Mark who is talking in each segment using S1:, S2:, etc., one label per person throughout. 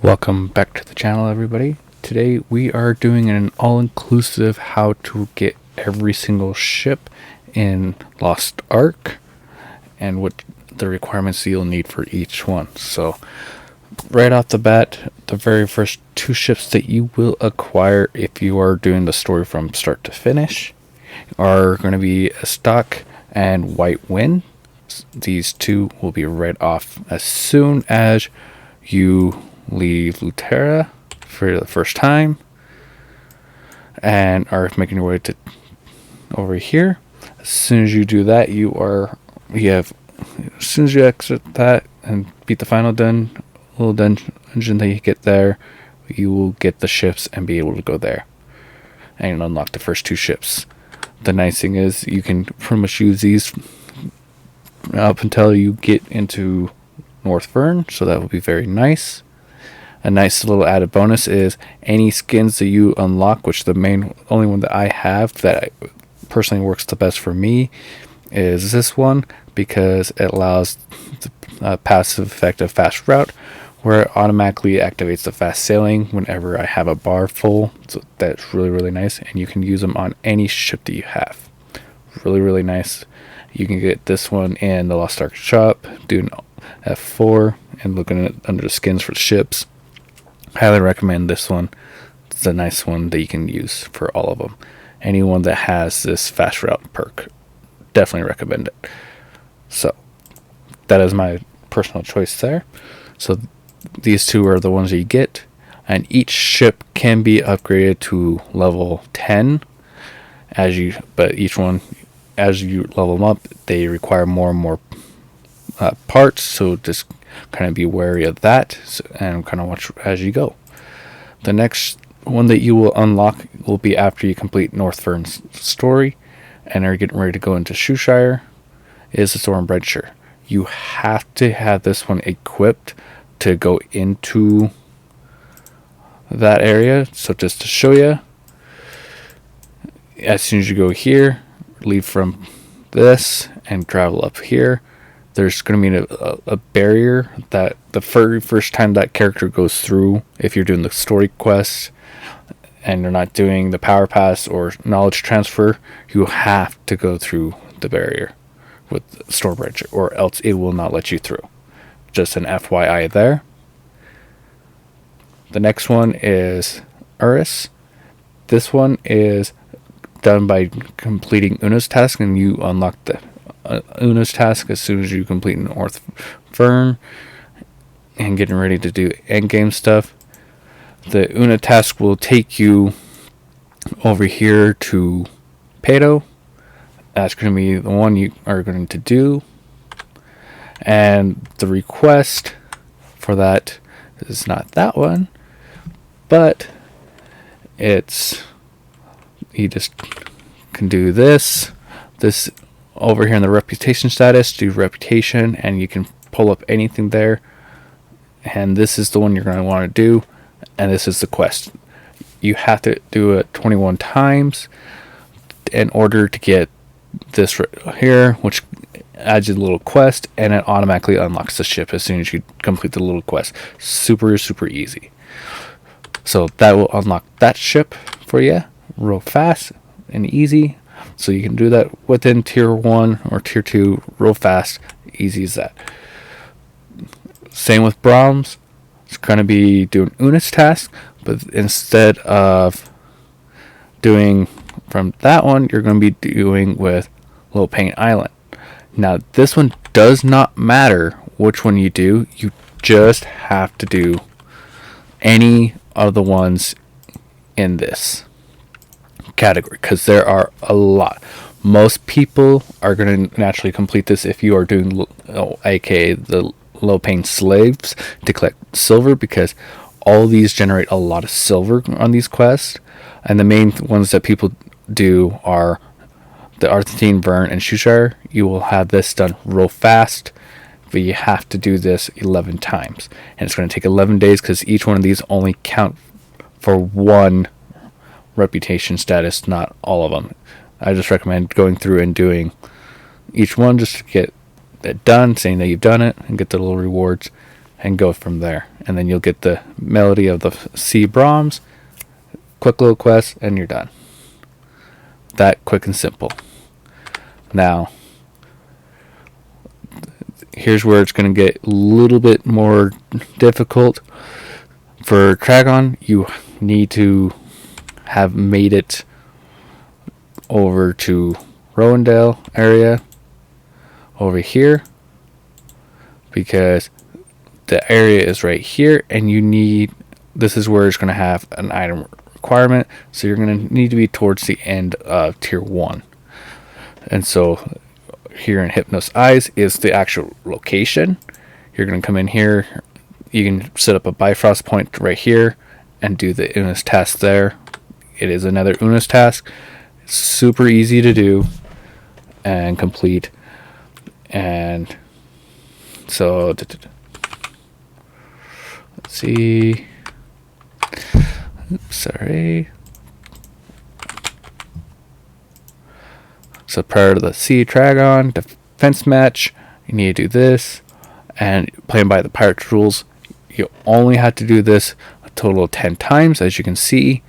S1: Welcome back to the channel, everybody. Today we are doing an all-inclusive how to get every single ship in Lost Ark and what the requirements you'll need for each one. So right off the bat, the very first two ships that you will acquire if you are doing the story from start to finish are going to be a Stock and White Wind. These two will be right off as soon as you leave Lutera for the first time and are making your way to over here. As soon as you do that, as soon as you exit that and beat the final little dungeon that you get there, you will get the ships and be able to go there and unlock the first two ships. The nice thing is you can pretty much use these up until you get into North Vern, so that will be very nice. A nice little added bonus is any skins that you unlock, which the only one that I have that personally works the best for me is this one, because it allows the passive effect of fast route, where it automatically activates the fast sailing whenever I have a bar full. So that's really nice, and you can use them on any ship that you have. Really nice. You can get this one in the Lost Ark shop, doing F4 and looking at under the skins for ships. Highly recommend this one. It's a nice one that you can use for all of them. Anyone that has this fast route perk, definitely recommend it. So that is my personal choice there. So these two are the ones that you get, and each ship can be upgraded to level 10 but each one, as you level them up, they require more and more parts, so just kind of be wary of that and kind of watch as you go. The next one that you will unlock will be after you complete North Vern's story and are getting ready to go into Shoeshire, is the Stormbreacher. You have to have this one equipped to go into that area. So just to show you, as soon as you go here, leave from this and travel up here, there's going to be a barrier that the very first time that character goes through, if you're doing the story quest and you're not doing the power pass or knowledge transfer, you have to go through the barrier with Stormbreacher, or else it will not let you through. Just an FYI there. The next one is Uris. This one is done by completing Una's task, and you unlock the Una's task as soon as you complete North Vern and getting ready to do endgame stuff. The Una task will take you over here to Pato. That's going to be the one you are going to do, and the request for that is not that one, but you just can do this over here in the reputation status, do reputation, and you can pull up anything there, and this is the one you're going to want to do, and this is the quest. You have to do it 21 times in order to get this right here, which adds you a little quest, and it automatically unlocks the ship as soon as you complete the little quest. Super easy. So that will unlock that ship for you real fast and easy. So you can do that within tier 1 or tier 2 real fast, easy as that. Same with Brahms. It's going to be doing Una's task, but instead of doing from that one, you're going to be doing with Little Pain Island. Now this one does not matter which one you do, you just have to do any of the ones in this category, because there are a lot. Most people are going to naturally complete this if you are doing aka the low pain slaves to collect silver, because all these generate a lot of silver on these quests, and the main ones that people do are the Arthentine, Vern, and Shoeshire. You will have this done real fast, but you have to do this 11 times, and it's going to take 11 days because each one of these only count for one reputation status, not all of them. I just recommend going through and doing each one just to get it done, saying that you've done it and get the little rewards, and go from there. And then you'll get the melody of the sea Brahms, quick little quest, and you're done. That quick and simple. Now, here's where it's going to get a little bit more difficult. For Tragon, you need to have made it over to Rowendale area over here, because the area is right here, and this is where it's going to have an item requirement, so you're going to need to be towards the end of tier 1. And so here in Hypnos Eyes is the actual location. You're going to come in here, you can set up a Bifrost point right here and do the Una's task there. It is another Una's task. It's super easy to do and complete. And so let's see. Oops, sorry. So prior to the Sea Dragon defense match, you need to do this. And playing by the Pirates rules, you only have to do this a total of 10 times, as you can see.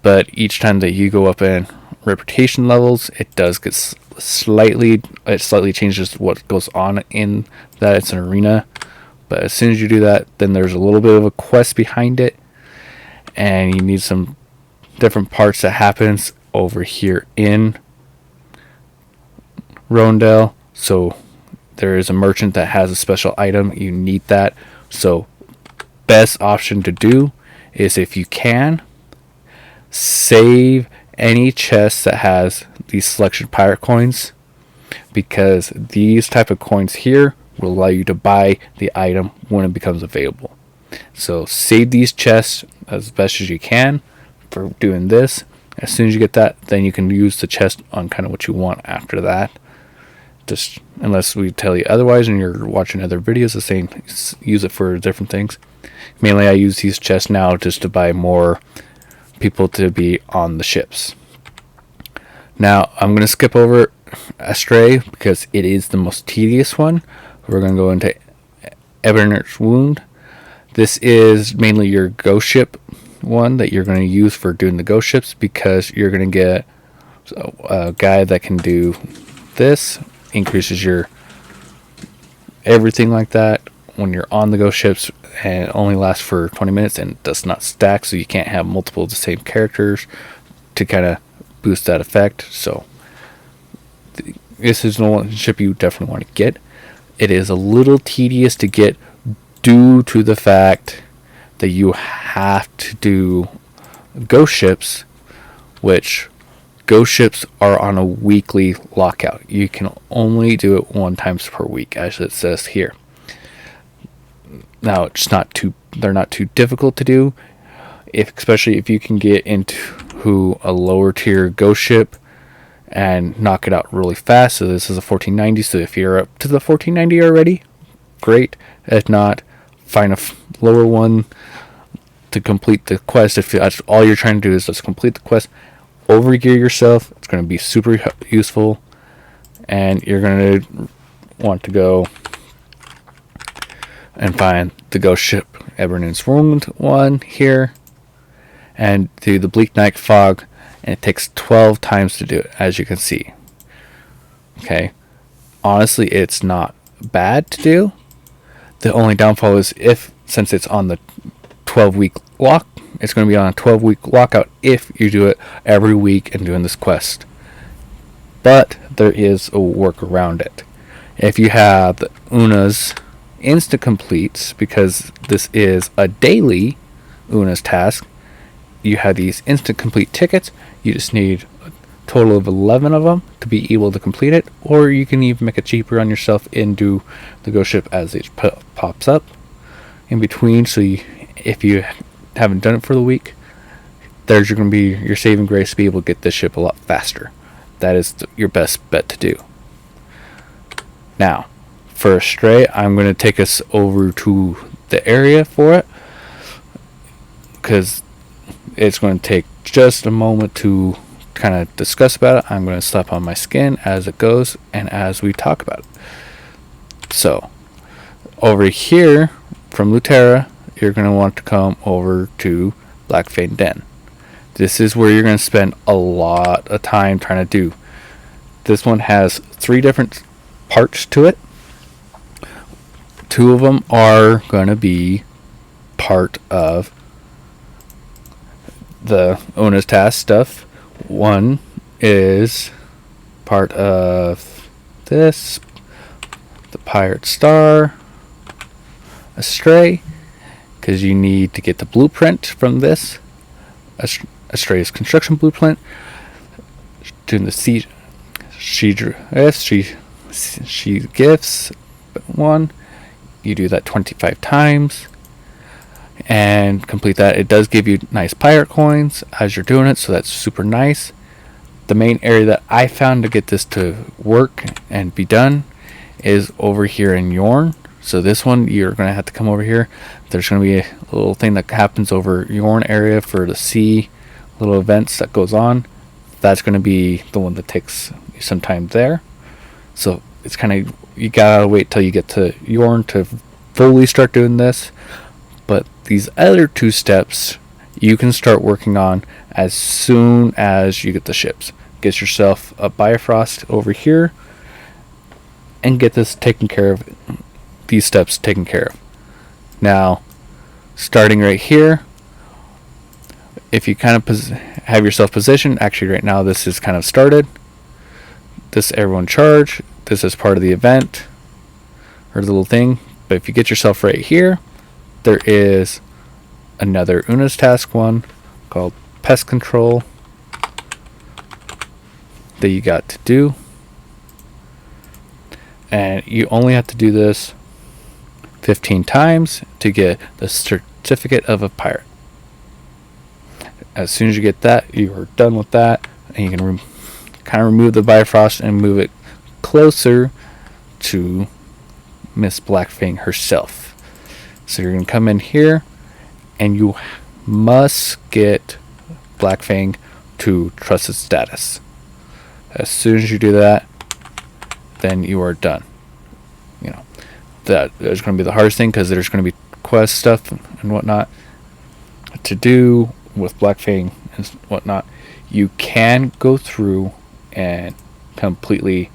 S1: But each time that you go up in reputation levels, it does get slightly changes what goes on in that. It's an arena. But as soon as you do that, then there's a little bit of a quest behind it. And you need some different parts that happens over here in Rowendale. So there is a merchant that has a special item. You need that. So best option to do is, if you can, save any chest that has these selection pirate coins, because these type of coins here will allow you to buy the item when it becomes available. So save these chests as best as you can for doing this. As soon as you get that, then you can use the chest on kind of what you want after that. Just unless we tell you otherwise and you're watching other videos the same, use it for different things. Mainly I use these chests now just to buy more people to be on the ships. Now I'm going to skip over Astray because it is the most tedious one. We're going to go into Eberner's Wound. This is mainly your ghost ship one that you're going to use for doing the ghost ships, because you're going to get a guy that can do this, increases your everything like that when you're on the ghost ships, and it only lasts for 20 minutes and does not stack, so you can't have multiple of the same characters to kind of boost that effect. So this is the one ship you definitely want to get. It is a little tedious to get due to the fact that you have to do ghost ships, which ghost ships are on a weekly lockout. You can only do it 1 time per week, as it says here. Now, they're not too difficult to do, especially if you can get into a lower tier ghost ship and knock it out really fast. So this is a 1490, so if you're up to the 1490 already, great. If not, find a lower one to complete the quest. If that's all you're trying to do is just complete the quest, overgear yourself. It's going to be super useful, and you're going to want to go and find the ghost ship Ebern's Wound one here and do the Bleak Night Fog, and it takes 12 times to do it, as you can see. Okay, honestly, it's not bad to do. The only downfall is since it's on the 12-week lock, it's going to be on a 12-week lockout if you do it every week and doing this quest. But there is a work around it. If you have the Una's instant completes, because this is a daily Una's task, you have these instant complete tickets. You just need a total of 11 of them to be able to complete it, or you can even make it cheaper on yourself and do the ghost ship as it pops up in between. So if you haven't done it for the week, there's going to be your saving grace to be able to get this ship a lot faster. That is your best bet to do. Now, for Astray, I'm going to take us over to the area for it, because it's going to take just a moment to kind of discuss about it. I'm going to slap on my skin as it goes and as we talk about it. So, over here from Lutera, you're going to want to come over to Blackfang Den. This is where you're going to spend a lot of time trying to do. This one has 3 different parts to it. 2 of them are going to be part of the owner's task stuff. One is part of this, the Pirate Star, Astray, because you need to get the blueprint from this. Astray's construction blueprint. Doing the she gifts one. You do that 25 times and complete that. It does give you nice pirate coins as you're doing it, so that's super nice. The main area that I found to get this to work and be done is over here in Yorn. So this one, you're going to have to come over here. There's going to be a little thing that happens over Yorn area for the sea, little events that goes on. That's going to be the one that takes some time there. So it's kind of, you gotta wait till you get to Yorn to fully start doing this. But these other 2 steps you can start working on as soon as you get the ships. Get yourself a Bifrost over here and get this taken care of, these steps taken care of. Now, starting right here, if you kind of have yourself positioned, actually right now this is kind of started. This everyone charge. This is part of the event or the little thing. But if you get yourself right here, there is another Una's task one called Pest Control that you got to do. And you only have to do this 15 times to get the certificate of a pirate. As soon as you get that, you are done with that, and you can kind of remove the Bifrost and move it closer to Miss Blackfang herself. So you're going to come in here, and you must get Blackfang to trusted status. As soon as you do that, then you are done. You know, that is going to be the hardest thing, because there's going to be quest stuff and whatnot to do with Blackfang and whatnot. You can go through and completely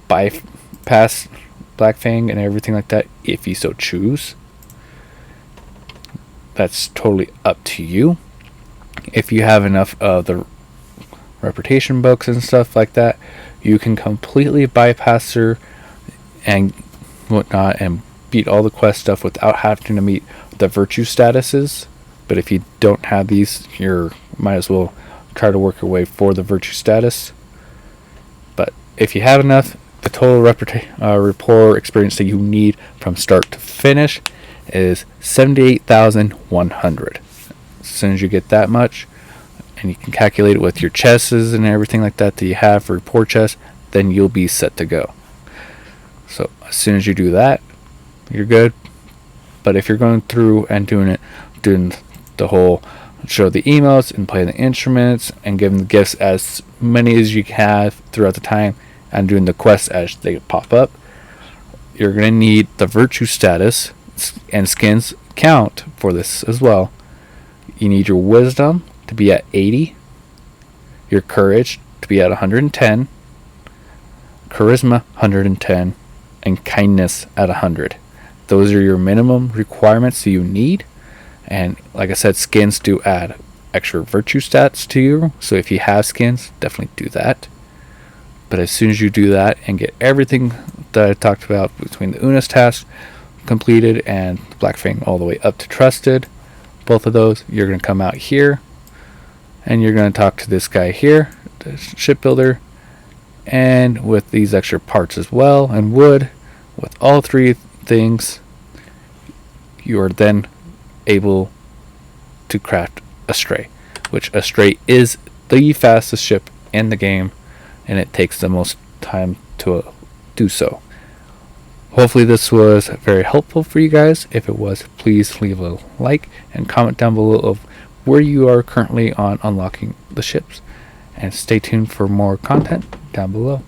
S1: bypass Blackfang and everything like that if you so choose. That's totally up to you. If you have enough of the reputation books and stuff like that, you can completely bypass her and whatnot and beat all the quest stuff without having to meet the virtue statuses. But if you don't have these, you might as well try to work your way for the virtue status. But if you have enough, the total rapport experience that you need from start to finish is 78,100. As soon as you get that much, and you can calculate it with your chests and everything like that you have for rapport chests, then you'll be set to go. So as soon as you do that, you're good. But if you're going through and doing the whole show the emails and play the instruments and giving the gifts as many as you have throughout the time and doing the quests as they pop up, you're going to need the virtue status and skins count for this as well. You need your wisdom to be at 80, your courage to be at 110, charisma 110, and kindness at 100. Those are your minimum requirements that you need. And like I said, skins do add extra virtue stats to you. So if you have skins, definitely do that. But as soon as you do that and get everything that I talked about between the Una's task completed and Blackfang all the way up to trusted, both of those, you're going to come out here and you're going to talk to this guy here, the shipbuilder, and with these extra parts as well and wood, with all 3 things, you are then able to craft Astray, which Astray is the fastest ship in the game, and it takes the most time to do so. Hopefully this was very helpful for you guys. If it was, please leave a like and comment down below of where you are currently on unlocking the ships, and stay tuned for more content down below.